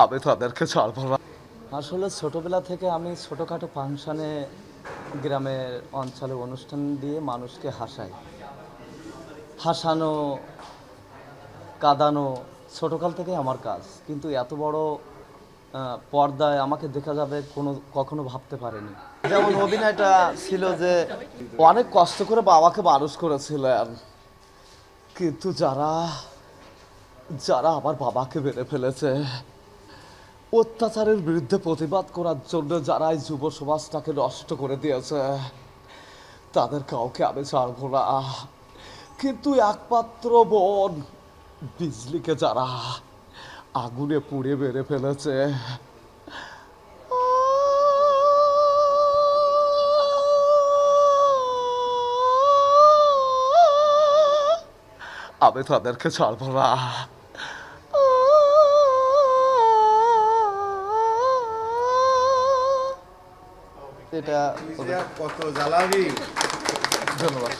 আমি তাদেরকে ছাড়বো না। আসলে ছোটবেলা থেকে আমি ছোটোখাটো ফাংশানে গ্রামের অঞ্চলে অনুষ্ঠান দিয়ে মানুষকে হাসানো, কাঁদানো ছোটোকাল থেকেই আমার কাজ। কিন্তু এত বড় পর্দায় আমাকে দেখা যাবে কখনো ভাবতে পারিনি। যেমন অভিনয়টা ছিল যে অনেক কষ্ট করে বাবাকে মানুষ করেছিলেন, কিন্তু যারা যারা আমার বাবাকে মেরে ফেলেছে, অত্যাচারের বিরুদ্ধে প্রতিবাদ করার জন্য যারা এই যুব সমাজটাকে নষ্ট করে দিয়েছে, তাদের কাউকে আমি ছাড়বো না। কিন্তু একমাত্র বোন বিজলিকে যারা আগুনে পুড়ে মেরে ফেলেছে, আমি তাদেরকে ছাড়বো না। এটা কত জ্বালাবি। ধন্যবাদ।